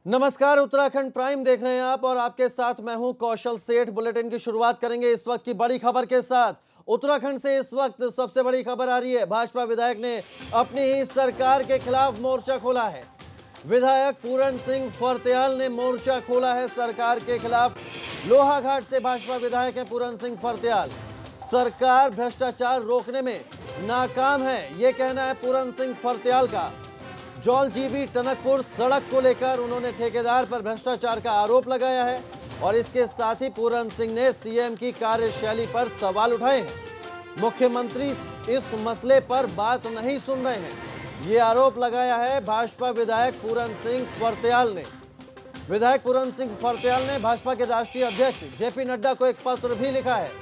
नमस्कार, उत्तराखंड प्राइम देख रहे हैं आप और आपके साथ मैं हूं कौशल सेठ। बुलेटिन की शुरुआत करेंगे इस वक्त की बड़ी खबर के साथ। उत्तराखंड से इस वक्त सबसे बड़ी खबर आ रही है। भाजपा विधायक ने अपनी ही सरकार के खिलाफ मोर्चा खोला है। विधायक पूरन सिंह फर्त्याल ने मोर्चा खोला है सरकार के खिलाफ। लोहाघाट से भाजपा विधायक हैं पूरन सिंह फर्त्याल। सरकार भ्रष्टाचार रोकने में नाकाम है, ये कहना है पूरन सिंह फर्त्याल का। जौलजीबी टनकपुर सड़क को लेकर उन्होंने ठेकेदार पर भ्रष्टाचार का आरोप लगाया है और इसके साथ ही पूरन सिंह ने सीएम की कार्यशैली पर सवाल उठाए हैं। मुख्यमंत्री इस मसले पर बात नहीं सुन रहे हैं, ये आरोप लगाया है भाजपा विधायक पूरन सिंह फर्त्याल ने। विधायक पूरन सिंह फर्त्याल ने भाजपा के राष्ट्रीय अध्यक्ष जेपी नड्डा को एक पत्र भी लिखा है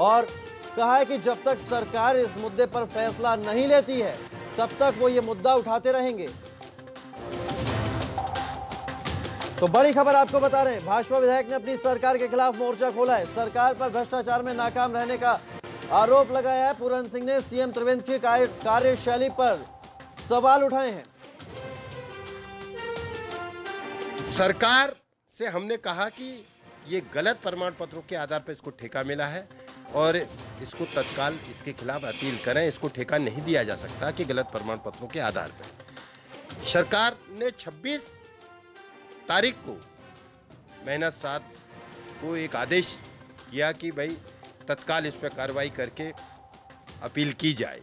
और कहा है कि जब तक सरकार इस मुद्दे पर फैसला नहीं लेती है तब तक वो ये मुद्दा उठाते रहेंगे। तो बड़ी खबर आपको बता रहे हैं, भाजपा विधायक ने अपनी सरकार के खिलाफ मोर्चा खोला है। सरकार पर भ्रष्टाचार में नाकाम रहने का आरोप लगाया है। पूरन सिंह ने सीएम त्रिवेंद्र की कार्यशैली पर सवाल उठाए हैं। सरकार से हमने कहा कि ये गलत प्रमाण पत्रों के आधार पर इसको ठेका मिला है और इसको तत्काल इसके खिलाफ अपील करें। इसको ठेका नहीं दिया जा सकता कि गलत प्रमाण पत्रों के आधार पर। सरकार ने 26 तारीख को महीना 7 को एक आदेश किया कि भाई तत्काल इस पर कार्रवाई करके अपील की जाए,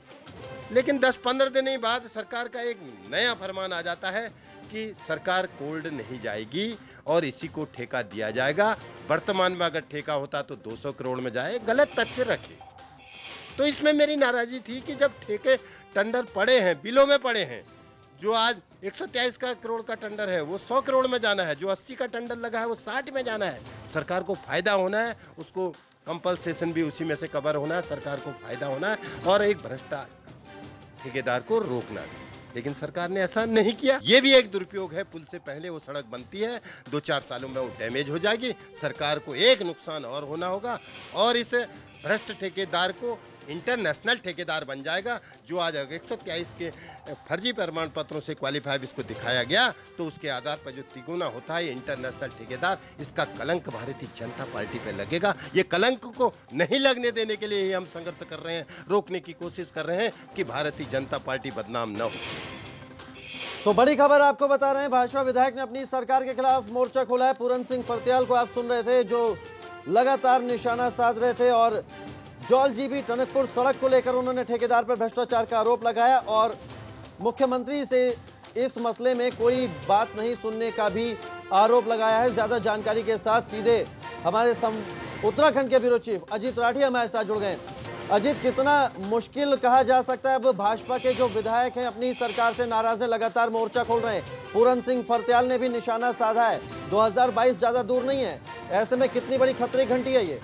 लेकिन 10-15 दिन ही बाद सरकार का एक नया फरमान आ जाता है कि सरकार कोल्ड नहीं जाएगी और इसी को ठेका दिया जाएगा। वर्तमान में अगर ठेका होता तो 200 करोड़ में जाए, गलत तथ्य रखे। तो इसमें मेरी नाराजगी थी कि जब ठेके टेंडर पड़े हैं, बिलों में पड़े हैं, जो आज 123 करोड़ का टेंडर है वो 100 करोड़ में जाना है, जो 80 का टेंडर लगा है वो 60 में जाना है। सरकार को फायदा होना है, उसको कंपलसेशन भी उसी में से कवर होना है, सरकार को फायदा होना है और एक भ्रष्टा ठेकेदार को रोकना है। लेकिन सरकार ने ऐसा नहीं किया। ये भी एक दुरुपयोग है। पुल से पहले वो सड़क बनती है, 2-4 सालों में वो डैमेज हो जाएगी, सरकार को एक नुकसान और होना होगा और इस भ्रष्ट ठेकेदार को इंटरनेशनल ठेकेदार बन जाएगा। जो आज 123 के फर्जी प्रमाण पत्रों से क्वालिफाई इसको दिखाया गया तो उसके आधार पर जो तिगुना होता है इंटरनेशनल ठेकेदार, इसका कलंक भारतीय जनता पार्टी पे लगेगा। ये कलंक को नहीं लगने देने के लिए ही हम संघर्ष कर रहे हैं, रोकने की कोशिश कर रहे हैं कि भारतीय जनता पार्टी बदनाम न हो। तो बड़ी खबर आपको बता रहे हैं, भाजपा विधायक ने अपनी सरकार के खिलाफ मोर्चा खोला है। पूरन सिंह फर्त्याल को आप सुन रहे थे, जो लगातार निशाना साध रहे थे और जौलजीबी टनकपुर सड़क को लेकर उन्होंने ठेकेदार पर भ्रष्टाचार का आरोप लगाया और मुख्यमंत्री से इस मसले में कोई बात नहीं सुनने का भी आरोप लगाया है। ज्यादा जानकारी के साथ सीधे हमारे उत्तराखंड के ब्यूरो चीफ अजीत राठी हमारे साथ जुड़ गए। अजीत, कितना मुश्किल कहा जा सकता है, अब भाजपा के जो विधायक हैं अपनी सरकार से नाराज हैं, लगातार मोर्चा खोल रहे हैं। पूरन सिंह फर्त्याल ने भी निशाना साधा है। 2022 ज्यादा दूर नहीं है, ऐसे में कितनी बड़ी खतरे की घंटी है ये?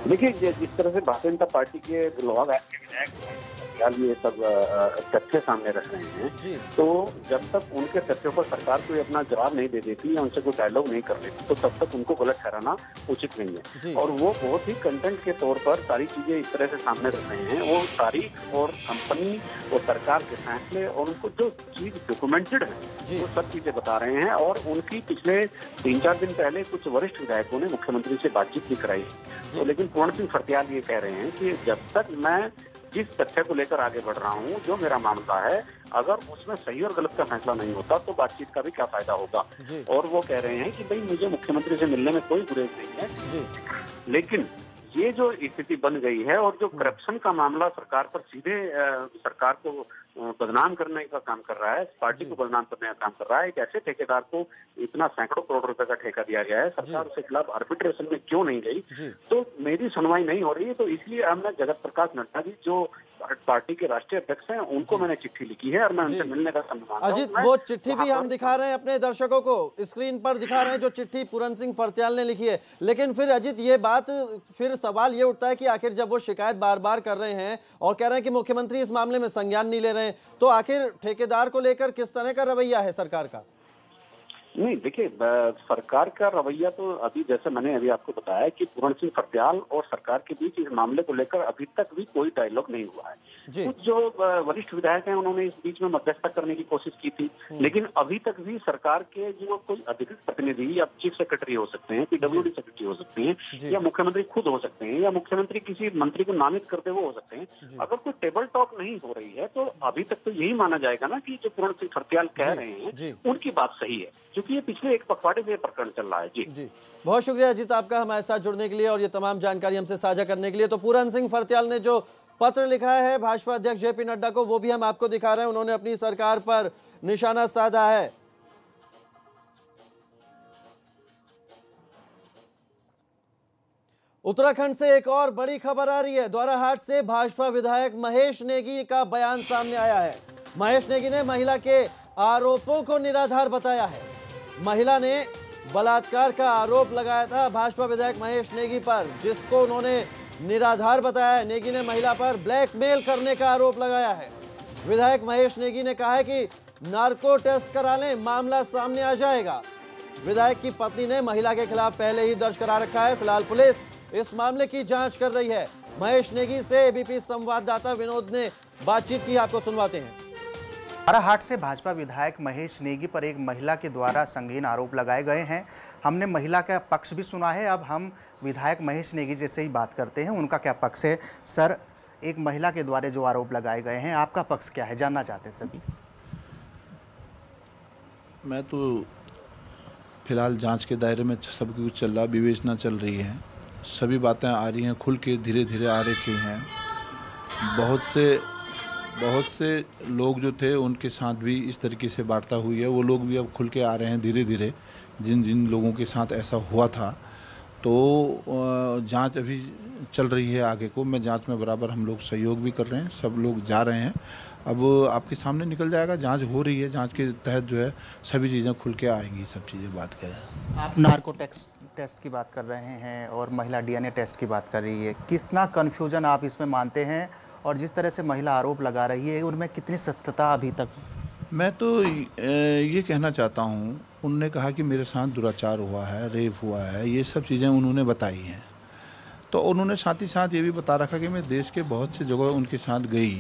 देखिए, जिस तरह से भारतीय जनता पार्टी के लोहाघाट के विधायक ये सब तथ्य सामने रख रहे हैं, तो जब तक उनके तथ्यों पर सरकार कोई अपना जवाब नहीं दे देती या उनसे कोई डायलॉग नहीं कर देती तो तब तक उनको गलत ठहराना उचित नहीं है। और वो बहुत ही कंटेंट के तौर पर सारी चीजें इस तरह से सामने रख रहे हैं। वो तारीख और कंपनी और सरकार के फैसले और उनको जो चीज डॉक्यूमेंटेड है वो सब चीजें बता रहे हैं। और उनकी पिछले 3-4 दिन पहले कुछ वरिष्ठ विधायकों ने मुख्यमंत्री से बातचीत भी कराई। तो लेकिन पूरन सिंह फर्त्याल ये कह रहे हैं कि जब तक मैं जिस तथ्य को लेकर आगे बढ़ रहा हूँ, जो मेरा मामला है, अगर उसमें सही और गलत का फैसला नहीं होता तो बातचीत का भी क्या फायदा होगा। और वो कह रहे हैं कि भाई मुझे मुख्यमंत्री से मिलने में कोई गुरेज नहीं है, लेकिन ये जो स्थिति बन गई है और जो करप्शन का मामला सरकार पर सीधे सरकार को बदनाम करने का काम कर रहा है, पार्टी को बदनाम करने का काम कर रहा है। एक ऐसे ठेकेदार को इतना सैकड़ों करोड़ रुपए का ठेका दिया गया है, सरकार उसके खिलाफ आर्बिट्रेशन में क्यों नहीं गई? तो मेरी सुनवाई नहीं हो रही है। तो इसलिए अब मैं जगत प्रकाश नड्डा जी जो पार्टी के राष्ट्रीय अध्यक्ष हैं उनको मैंने चिट्ठी लिखी है और मैं उनसे मिलने का सम्मान। अजीत, वो चिट्ठी भी हम दिखा रहे हैं अपने दर्शकों को, स्क्रीन पर दिखा रहे हैं जो चिट्ठी पूरन सिंह फर्त्याल ने लिखी है। लेकिन फिर अजीत, ये बात, फिर सवाल ये उठता है कि आखिर जब वो शिकायत बार बार कर रहे हैं और कह रहे हैं कि मुख्यमंत्री इस मामले में संज्ञान नहीं ले रहे हैं, तो आखिर ठेकेदार को लेकर किस तरह का रवैया है सरकार का? नहीं, देखिए सरकार का रवैया तो अभी जैसे मैंने अभी आपको बताया कि पूर्ण सिंह फर्त्याल और सरकार के बीच इस मामले को लेकर अभी तक भी कोई डायलॉग नहीं हुआ है। कुछ जो वरिष्ठ विधायक हैं उन्होंने इस बीच में मध्यस्थता करने की कोशिश की थी, लेकिन अभी तक भी सरकार के जो कोई अधिकृत प्रतिनिधि या चीफ सेक्रेटरी हो सकते हैं, पीडब्ल्यूडी सेक्रेटरी हो सकते हैं, या मुख्यमंत्री खुद हो सकते हैं, या मुख्यमंत्री किसी मंत्री को नामित करते हुए हो सकते हैं, अगर कोई टेबल टॉक नहीं हो रही है तो अभी तक तो यही माना जाएगा ना कि जो पूर्ण सिंह फर्त्याल कह रहे हैं उनकी बात सही है, क्योंकि ये पिछले एक पखवाड़े से प्रकरण चल रहा है। जी बहुत शुक्रिया अजीत आपका हमारे साथ जुड़ने के लिए और ये तमाम जानकारी हमसे साझा करने के लिए। तो पूर्ण सिंह फर्त्याल ने जो पत्र लिखा है भाजपा अध्यक्ष जेपी नड्डा को, वो भी हम आपको दिखा रहे हैं। उन्होंने अपनी सरकार पर निशाना साधा है। उत्तराखंड से एक और बड़ी खबर आ रही है। द्वाराहाट से भाजपा विधायक महेश नेगी का बयान सामने आया है। महेश नेगी ने महिला के आरोपों को निराधार बताया है। महिला ने बलात्कार का आरोप लगाया था भाजपा विधायक महेश नेगी पर, जिसको उन्होंने निराधार बताया है। नेगी ने महिला पर ब्लैकमेल करने का आरोप लगाया है। विधायक महेश नेगी ने कहा है कि नार्को टेस्ट करा लें, मामला सामने आ जाएगा। विधायक की पत्नी ने महिला के खिलाफ पहले ही दर्ज करा रखा है। फिलहाल पुलिस इस मामले की जांच कर रही है। महेश नेगी से एबीपी संवाददाता विनोद ने बातचीत की, आपको सुनवाते हैं। द्वाराहाट से भाजपा विधायक महेश नेगी पर एक महिला के द्वारा संगीन आरोप लगाए गए हैं। हमने महिला का पक्ष भी सुना है, अब हम विधायक महेश नेगी जैसे ही बात करते हैं, उनका क्या पक्ष है। सर, एक महिला के द्वारा जो आरोप लगाए गए हैं, आपका पक्ष क्या है, जानना चाहते हैं सभी। मैं तो फिलहाल जांच के दायरे में सब कुछ चल रहा, विवेचना चल रही है, सभी बातें आ रही हैं, खुल के धीरे धीरे आ रही हैं। बहुत से लोग जो थे उनके साथ भी इस तरीके से वार्ता हुई है। वो लोग भी अब खुल के आ रहे हैं धीरे धीरे, जिन जिन लोगों के साथ ऐसा हुआ था। तो जांच अभी चल रही है आगे को। मैं जांच में बराबर हम लोग सहयोग भी कर रहे हैं, सब लोग जा रहे हैं। अब आपके सामने निकल जाएगा, जांच हो रही है, जांच के तहत जो है सभी चीज़ें खुल के आएंगी, सब चीज़ें बात करें। आप नार्को टेस्ट की बात कर रहे हैं और महिला डीएनए टेस्ट की बात कर रही है, कितना कन्फ्यूजन आप इसमें मानते हैं, और जिस तरह से महिला आरोप लगा रही है उनमें कितनी सत्यता अभी तक? मैं तो ये कहना चाहता हूँ, उनने कहा कि मेरे साथ दुराचार हुआ है, रेप हुआ है, ये सब चीज़ें उन्होंने बताई हैं। तो उन्होंने साथ ही साथ ये भी बता रखा कि मैं देश के बहुत सी जगह उनके साथ गई।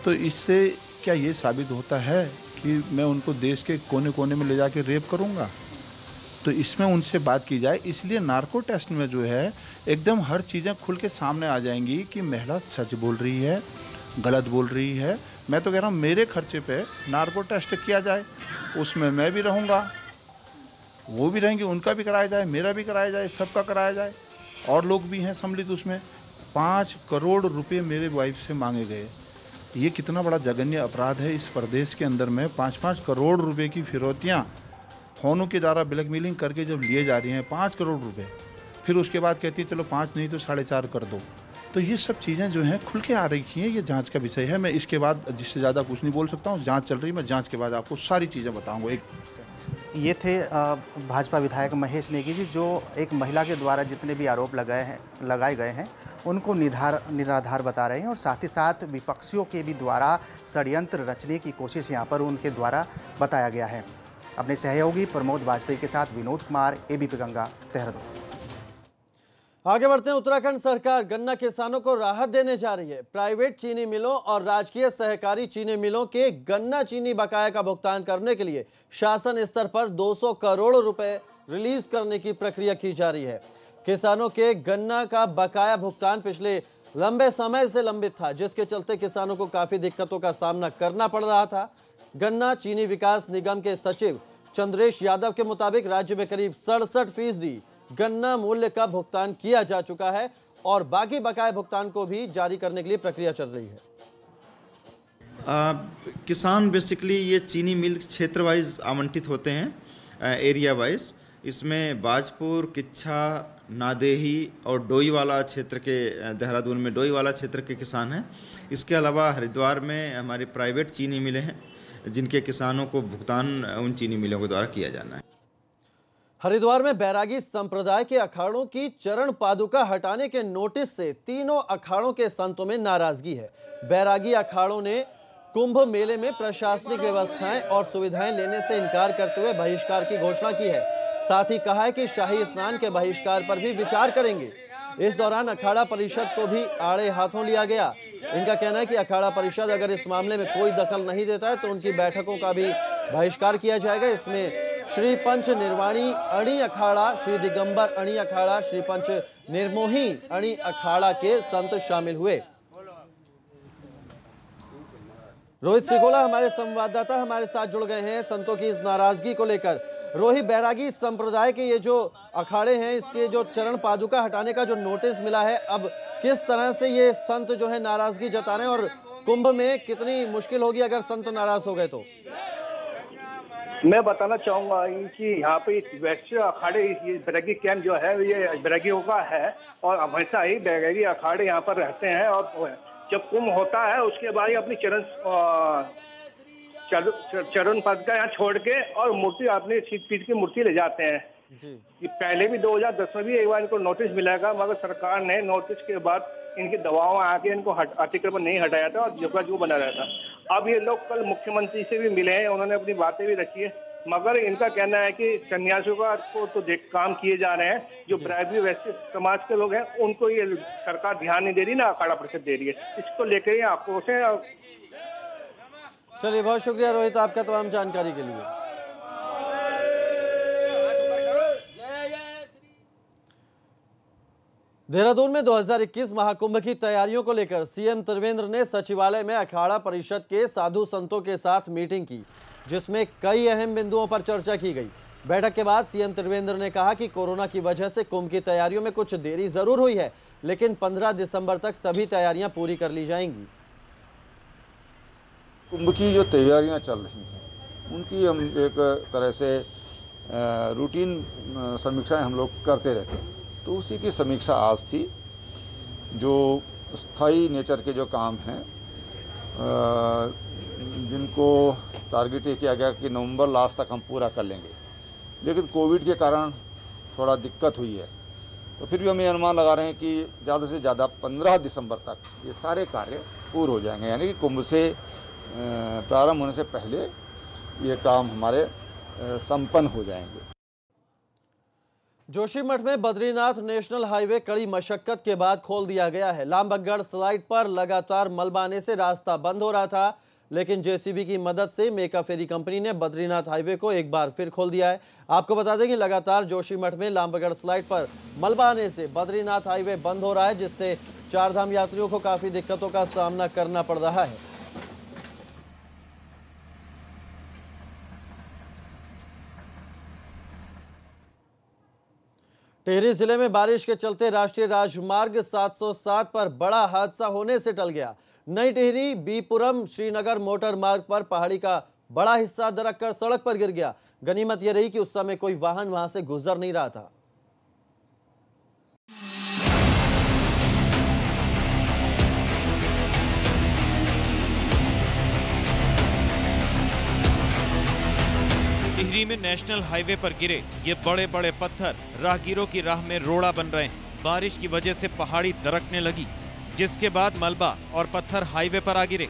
तो इससे क्या ये साबित होता है कि मैं उनको देश के कोने कोने में ले जाके रेप करूँगा? तो इसमें उनसे बात की जाए। इसलिए नार्को टेस्ट में जो है एकदम हर चीज़ें खुल के सामने आ जाएंगी कि महिला सच बोल रही है, गलत बोल रही है। मैं तो कह रहा हूँ मेरे खर्चे पे नार्को टेस्ट किया जाए, उसमें मैं भी रहूँगा, वो भी रहेंगे, उनका भी कराया जाए, मेरा भी कराया जाए, सबका कराया जाए। और लोग भी हैं सम्मिलित उसमें। 5 करोड़ रुपए मेरे वाइफ से मांगे गए। ये कितना बड़ा जघन्य अपराध है इस प्रदेश के अंदर में। 5-5 करोड़ रुपए की फिरौतियाँ फ़ोनों के द्वारा ब्लैकमेलिंग करके जब लिए जा रही हैं, 5 करोड़ रुपए, फिर उसके बाद कहती है चलो 5 नहीं तो 4.5 कर दो। तो ये सब चीज़ें जो हैं खुल के आ रही हैं। ये जांच का विषय है। मैं इसके बाद जिससे ज़्यादा कुछ नहीं बोल सकता हूँ। जांच चल रही है, मैं जांच के बाद आपको सारी चीज़ें बताऊँगा। ये थे भाजपा विधायक महेश नेगी जी, जो एक महिला के द्वारा जितने भी आरोप लगाए गए हैं उनको निराधार बता रहे हैं, और साथ ही साथ विपक्षियों के भी द्वारा षड्यंत्र रचने की कोशिश यहाँ पर उनके द्वारा बताया गया है। अपने सहयोगी प्रमोद वाजपेयी के साथ विनोद कुमार, एबीपी गंगा, देहरादून। आगे बढ़ते हैं। उत्तराखंड सरकार गन्ना किसानों को राहत देने जा रही है। प्राइवेट चीनी मिलों और राजकीय सहकारी चीनी मिलों के गन्ना चीनी बकाया का भुगतान करने के लिए शासन स्तर पर 200 करोड़ रुपए रिलीज करने की प्रक्रिया की जा रही है। किसानों के गन्ना का बकाया भुगतान पिछले लंबे समय से लंबित था, जिसके चलते किसानों को काफी दिक्कतों का सामना करना पड़ रहा था। गन्ना चीनी विकास निगम के सचिव चंद्रेश यादव के मुताबिक राज्य में करीब 67% गन्ना मूल्य का भुगतान किया जा चुका है और बाकी बकाया भुगतान को भी जारी करने के लिए प्रक्रिया चल रही है। किसान बेसिकली ये चीनी मिल क्षेत्र वाइज आवंटित होते हैं, एरिया वाइज। इसमें बाजपुर, किच्छा, नादेही और डोईवाला क्षेत्र के, देहरादून में डोईवाला क्षेत्र के किसान हैं। इसके अलावा हरिद्वार में हमारी प्राइवेट चीनी मिलें हैं, जिनके किसानों को भुगतान उन चीनी मिलों के द्वारा किया जाना है। हरिद्वार में बैरागी संप्रदाय के अखाड़ों की चरण पादुका हटाने के नोटिस से तीनों अखाड़ों के संतों में नाराजगी है। बैरागी अखाड़ों ने कुंभ मेले में प्रशासनिक व्यवस्थाएं और सुविधाएं लेने से इनकार करते हुए बहिष्कार की घोषणा की है। साथ ही कहा है कि शाही स्नान के बहिष्कार पर भी विचार करेंगे। इस दौरान अखाड़ा परिषद को भी आड़े हाथों लिया गया। इनका कहना है कि अखाड़ा परिषद अगर इस मामले में कोई दखल नहीं देता है तो उनकी बैठकों का भी बहिष्कार किया जाएगा। इसमें श्री पंच निर्वाणी अणी अखाड़ा, श्री दिगंबर अणी अखाड़ा, श्री पंच निर्मोही अणी अखाड़ा के संत शामिल हुए। रोहित सिकोला हमारे संवाददाता हमारे साथ जुड़ गए हैं संतों की इस नाराजगी को लेकर। रोहित, बैरागी संप्रदाय के ये जो अखाड़े हैं, इसके जो चरण पादुका हटाने का जो नोटिस मिला है, अब किस तरह से ये संत जो है नाराजगी जता रहे हैं और कुंभ में कितनी मुश्किल होगी अगर संत नाराज हो गए तो? मैं बताना चाहूंगा कि यहाँ पे वैश्य अखाड़े, बैरागी कैंप जो है ये बैरागियों का है और हमेशा ही बैरागी अखाड़े यहाँ पर रहते हैं। और जब कुंभ होता है उसके बाद ही अपनी चरण पद का यहाँ छोड़ के और मूर्ति अपनी पीठ की मूर्ति ले जाते हैं जी। पहले भी 2010 में भी एक बार इनको नोटिस मिला था, मगर सरकार ने नोटिस के बाद इनकी दबाव आके इनको अतिक्रमण नहीं हटाया था और जगह जो बना रहा था। अब ये लोग कल मुख्यमंत्री से भी मिले हैं, उन्होंने अपनी बातें भी रखी है, मगर इनका कहना है कि सन्यासियों का को तो काम किए जा रहे हैं, जो ब्राह्मण वैश्य समाज के लोग हैं उनको ये सरकार ध्यान नहीं दे रही ना अखाड़ा परिषद दे रही है। इसको लेकर ही आक्रोश है। चलिए, बहुत शुक्रिया रोहित आपका तमाम जानकारी के लिए। देहरादून में 2021 महाकुंभ की तैयारियों को लेकर सीएम त्रिवेंद्र ने सचिवालय में अखाड़ा परिषद के साधु संतों के साथ मीटिंग की, जिसमें कई अहम बिंदुओं पर चर्चा की गई। बैठक के बाद सीएम त्रिवेंद्र ने कहा कि कोरोना की वजह से कुंभ की तैयारियों में कुछ देरी जरूर हुई है, लेकिन 15 दिसंबर तक सभी तैयारियां पूरी कर ली जाएंगी। कुंभ की जो तैयारियां चल रही हैं उनकी हम एक तरह से रूटीन समीक्षाएं हम लोग करते रहते हैं, तो उसी की समीक्षा आज थी। जो स्थायी नेचर के जो काम हैं जिनको टारगेट ये किया गया कि नवंबर लास्ट तक हम पूरा कर लेंगे, लेकिन कोविड के कारण थोड़ा दिक्कत हुई है, तो फिर भी हम ये अनुमान लगा रहे हैं कि ज़्यादा से ज़्यादा 15 दिसंबर तक ये सारे कार्य पूरे हो जाएंगे, यानी कि कुंभ से प्रारंभ होने से पहले ये काम हमारे संपन्न हो जाएंगे। जोशीमठ में बद्रीनाथ नेशनल हाईवे कड़ी मशक्कत के बाद खोल दिया गया है। लामबगड़ स्लाइड पर लगातार मलबा आने से रास्ता बंद हो रहा था, लेकिन जेसीबी की मदद से मेका फेरी कंपनी ने बद्रीनाथ हाईवे को एक बार फिर खोल दिया है। आपको बता दें कि लगातार जोशीमठ में लामबगड़ स्लाइड पर मलबा आने से बद्रीनाथ हाईवे बंद हो रहा है, जिससे चारधाम यात्रियों को काफी दिक्कतों का सामना करना पड़ रहा है। टिहरी जिले में बारिश के चलते राष्ट्रीय राजमार्ग 707 पर बड़ा हादसा होने से टल गया। नई टिहरी बीपुरम श्रीनगर मोटर मार्ग पर पहाड़ी का बड़ा हिस्सा दरक कर सड़क पर गिर गया। गनीमत यह रही कि उस समय कोई वाहन वहां से गुजर नहीं रहा था। टिहरी में नेशनल हाईवे पर गिरे ये बड़े बड़े पत्थर राहगीरों की राह में रोड़ा बन रहे हैं। बारिश की वजह से पहाड़ी दरकने लगी, जिसके बाद मलबा और पत्थर हाईवे पर आ गिरे।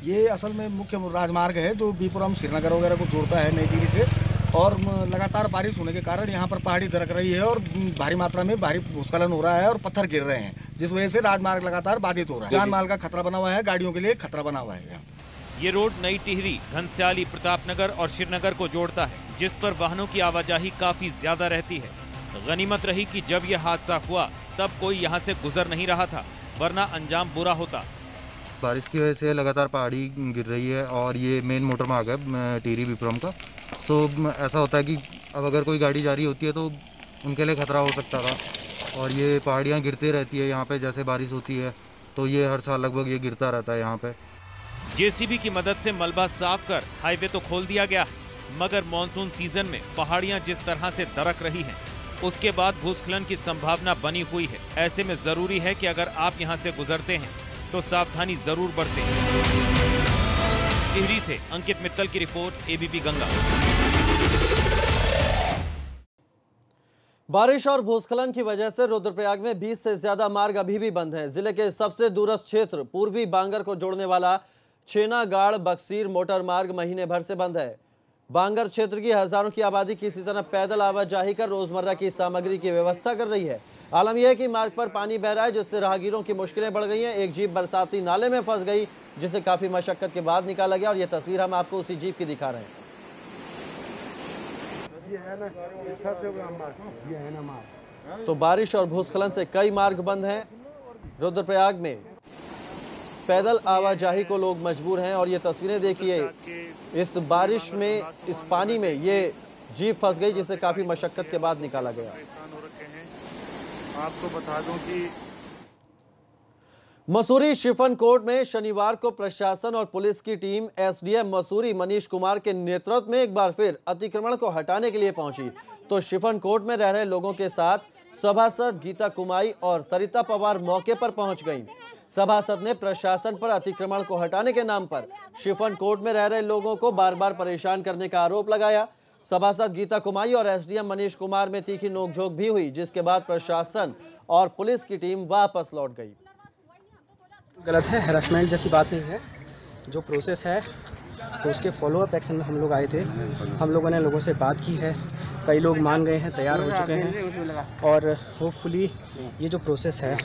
ये असल में मुख्य राजमार्ग है जो बीपुरम श्रीनगर वगैरह को जोड़ता है नई टिहरी से, और लगातार बारिश होने के कारण यहाँ पर पहाड़ी दरक रही है और भारी मात्रा में भारी भूस्खलन हो रहा है और पत्थर गिर रहे हैं, जिस वजह से राजमार्ग लगातार बाधित हो रहा है। जान माल का खतरा बना हुआ है, गाड़ियों के लिए खतरा बना हुआ है। ये रोड नई टिहरी, घनसाली, प्रतापनगर और श्रीनगर को जोड़ता है, जिस पर वाहनों की आवाजाही काफी ज्यादा रहती है। गनीमत रही कि जब यह हादसा हुआ तब कोई यहाँ से गुजर नहीं रहा था, वरना अंजाम बुरा होता। बारिश की वजह से लगातार पहाड़ी गिर रही है और ये मेन मोटर मार्ग है टिहरी बीपुरम का, तो ऐसा होता है कि अब अगर कोई गाड़ी जा रही होती है तो उनके लिए खतरा हो सकता था। और ये पहाड़ियाँ गिरती रहती है यहाँ पे, जैसे बारिश होती है तो ये हर साल लगभग ये गिरता रहता है यहाँ पे। जेसीबी की मदद से मलबा साफ कर हाईवे तो खोल दिया गया, मगर मॉनसून सीजन में पहाड़ियां जिस तरह से दरक रही हैं, उसके बाद भूस्खलन की संभावना बनी हुई है। ऐसे में जरूरी है कि अगर आप यहां से गुजरते हैं तो सावधानी जरूर बरतें। टिहरी से अंकित मित्तल की रिपोर्ट, एबीपी गंगा। बारिश और भूस्खलन की वजह से रुद्रप्रयाग में 20 से ज्यादा मार्ग अभी भी बंद हैं। जिले के सबसे दूरस्थ क्षेत्र पूर्वी बांगर को जोड़ने वाला छेनागाड़ बक्सीर मोटर मार्ग महीने भर से बंद है। बांगर क्षेत्र की हजारों की आबादी किसी तरह पैदल आवाजाही कर रोजमर्रा की सामग्री की व्यवस्था कर रही है। आलम यह है कि मार्ग पर पानी बह रहा है, जिससे राहगीरों की मुश्किलें बढ़ गई हैं। एक जीप बरसाती नाले में फंस गई, जिसे काफी मशक्कत के बाद निकाला गया और यह तस्वीर हम आपको उसी जीप की दिखा रहे हैं। तो बारिश और भूस्खलन से कई मार्ग बंद हैं। रुद्रप्रयाग में पैदल आवाजाही को लोग मजबूर हैं और ये तस्वीरें देखिए, इस बारिश में, इस पानी में ये जीप फंस गई, जिसे काफी मशक्कत के बाद निकाला गया। आपको बता दूं कि मसूरी शिफन कोर्ट में शनिवार को प्रशासन और पुलिस की टीम एसडीएम मसूरी मनीष कुमार के नेतृत्व में एक बार फिर अतिक्रमण को हटाने के लिए पहुंची। तो शिफन कोर्ट में रह रहे लोगों के साथ सभासद गीता कुमाई और सरिता पवार मौके पर पहुंच गईं। सभासद ने प्रशासन पर अतिक्रमण को हटाने के नाम पर शिफन कोर्ट में रह रहे लोगों को बार बार परेशान करने का आरोप लगाया। सभासद गीता कुमाई और एसडीएम मनीष कुमार में तीखी नोकझोंक भी हुई, जिसके बाद प्रशासन और पुलिस की टीम वापस लौट गई। गलत है, हैरेसमेंट जैसी बात नहीं है। जो प्रोसेस है तो उसके फॉलोअप एक्शन में हम लोग आए थे। हम लोगों ने लोगों से बात की है, कई लोग मान गए हैं, तैयार हो चुके हैं और होपफुली ये जो प्रोसेस है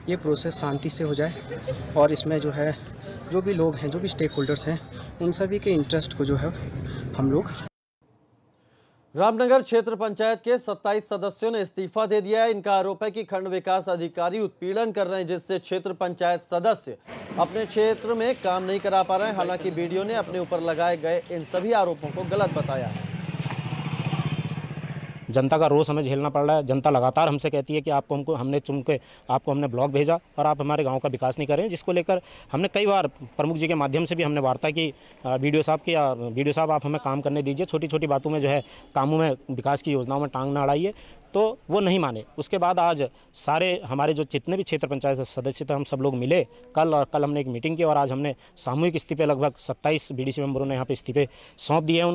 ये प्रोसेस शांति से हो जाए और इसमें जो है जो भी लोग हैं, जो भी स्टेक होल्डर्स हैं, उन सभी के इंटरेस्ट को जो है हम लोग। रामनगर क्षेत्र पंचायत के 27 सदस्यों ने इस्तीफा दे दिया है। इनका आरोप है कि खंड विकास अधिकारी उत्पीड़न कर रहे हैं, जिससे क्षेत्र पंचायत सदस्य अपने क्षेत्र में काम नहीं करा पा रहे हैं। हालांकि बीडीओ ने अपने ऊपर लगाए गए इन सभी आरोपों को गलत बताया है। जनता का रोष हमें झेलना पड़ रहा है। जनता लगातार हमसे कहती है कि हमने चुन के आपको हमने ब्लॉक भेजा और आप हमारे गांव का विकास नहीं कर रहे हैं, जिसको लेकर हमने कई बार प्रमुख जी के माध्यम से भी हमने वार्ता की बीडीओ साहब आप हमें काम करने दीजिए, छोटी छोटी बातों में जो है कामों में, विकास की योजनाओं में टांग ना अड़ाइए। तो वो नहीं माने। उसके बाद आज सारे हमारे जो जितने भी क्षेत्र पंचायत सदस्य थे हम सब लोग मिले कल हमने एक मीटिंग की और आज हमने सामूहिक इस्तीफे लगभग 27 बीडीसी मेंबरों ने यहाँ पे इस्तीफे सौंप दिए हैं।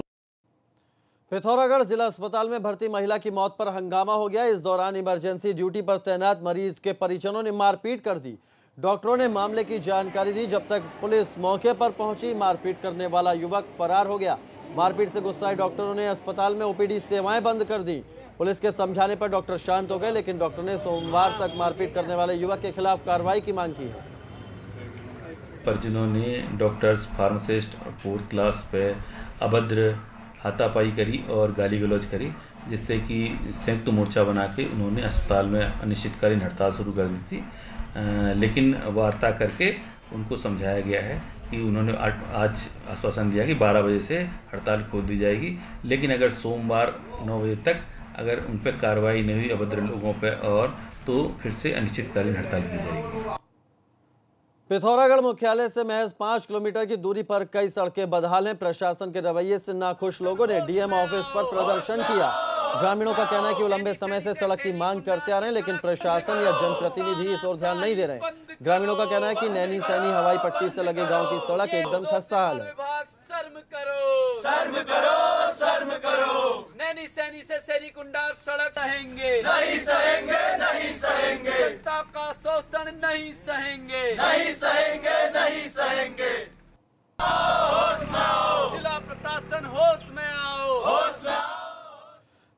पिथौरागढ़ जिला अस्पताल में भर्ती महिला की मौत पर हंगामा हो गया। इस दौरान इमरजेंसी ड्यूटी पर तैनात मरीज के परिजनों ने मारपीट कर दी। डॉक्टरों ने मामले की जानकारी दी। जब तक पुलिस मौके पर पहुंची, मारपीट करने वाला युवक फरार हो गया। मारपीट से गुस्साए डॉक्टरों ने अस्पताल में ओपीडी सेवाएं बंद कर दी। पुलिस के समझाने पर डॉक्टर शांत हो गए, लेकिन डॉक्टर ने सोमवार तक मारपीट करने वाले युवक के खिलाफ कार्रवाई की मांग की है। परिजनों ने डॉक्टर्स, फार्मासिस्ट और 4th क्लास पे अभद्र हाथापाई करी और गाली गलौज करी, जिससे कि संयुक्त मोर्चा बना के उन्होंने अस्पताल में अनिश्चितकालीन हड़ताल शुरू कर दी थी। लेकिन वार्ता करके उनको समझाया गया है कि उन्होंने आज आश्वासन दिया कि 12 बजे से हड़ताल खोल दी जाएगी, लेकिन अगर सोमवार 9 बजे तक अगर उन पर कार्रवाई नहीं हुई अभद्र लोगों पर और तो फिर से अनिश्चितकालीन हड़ताल की जाएगी। पिथौरागढ़ मुख्यालय से महज 5 किलोमीटर की दूरी पर कई सड़कें बदहाल हैं। प्रशासन के रवैये से नाखुश लोगों ने डीएम ऑफिस पर प्रदर्शन किया। ग्रामीणों का कहना है कि वो लंबे समय से सड़क की मांग करते आ रहे हैं, लेकिन प्रशासन या जनप्रतिनिधि इस ओर ध्यान नहीं दे रहे हैं। ग्रामीणों का कहना है कि नैनी सैनी हवाई पट्टी से लगे गाँव की सड़क एकदम खस्ता हाल है। शर्म करो, शर्म करो, शर्म करो। नैनी सैनी से सैनीकुंडा सड़क सहेंगे, नहीं सहेंगे, नहीं सहेंगे। जनता का शोषण नहीं सहेंगे, नहीं सहेंगे, नहीं सहेंगे। होश में आओ, जिला प्रशासन होश में आओ, होश में आओ।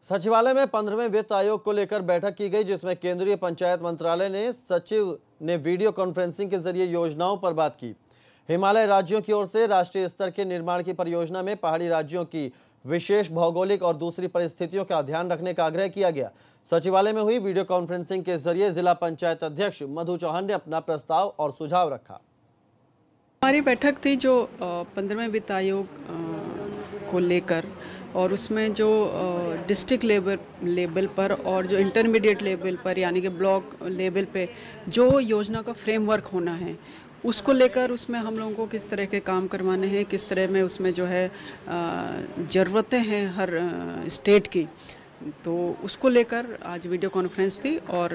सचिवालय में 15वें वित्त आयोग को लेकर बैठक की गई, जिसमें केंद्रीय पंचायत मंत्रालय ने सचिव ने वीडियो कॉन्फ्रेंसिंग के जरिए योजनाओं पर बात की। हिमालय राज्यों की ओर से राष्ट्रीय स्तर के निर्माण की परियोजना में पहाड़ी राज्यों की विशेष भौगोलिक और दूसरी परिस्थितियों का ध्यान रखने का आग्रह किया गया। सचिवालय में हुई वीडियो कॉन्फ्रेंसिंग के जरिए जिला पंचायत अध्यक्ष मधु चौहान ने अपना प्रस्ताव और सुझाव रखा। हमारी बैठक थी जो 15वें वित्त आयोग को लेकर, और उसमें जो डिस्ट्रिक्ट लेवल पर और जो इंटरमीडिएट लेवल पर यानी कि ब्लॉक लेवल पे जो योजना का फ्रेमवर्क होना है, उसको लेकर उसमें हम लोगों को किस तरह के काम करवाने हैं, किस तरह में उसमें जो है ज़रूरतें हैं हर स्टेट की, तो उसको लेकर आज वीडियो कॉन्फ्रेंस थी। और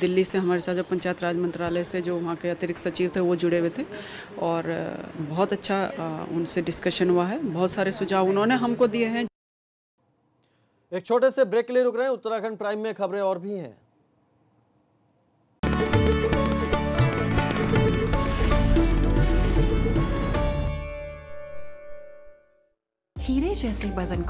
दिल्ली से हमारे साथ जो पंचायत राज मंत्रालय से जो वहाँ के अतिरिक्त सचिव थे वो जुड़े हुए थे और बहुत अच्छा उनसे डिस्कशन हुआ है। बहुत सारे सुझाव उन्होंने हमको दिए हैं। एक छोटे से ब्रेक के लिए रुक रहे हैं। उत्तराखंड प्राइम में खबरें और भी हैं। हीरे जैसे बदन को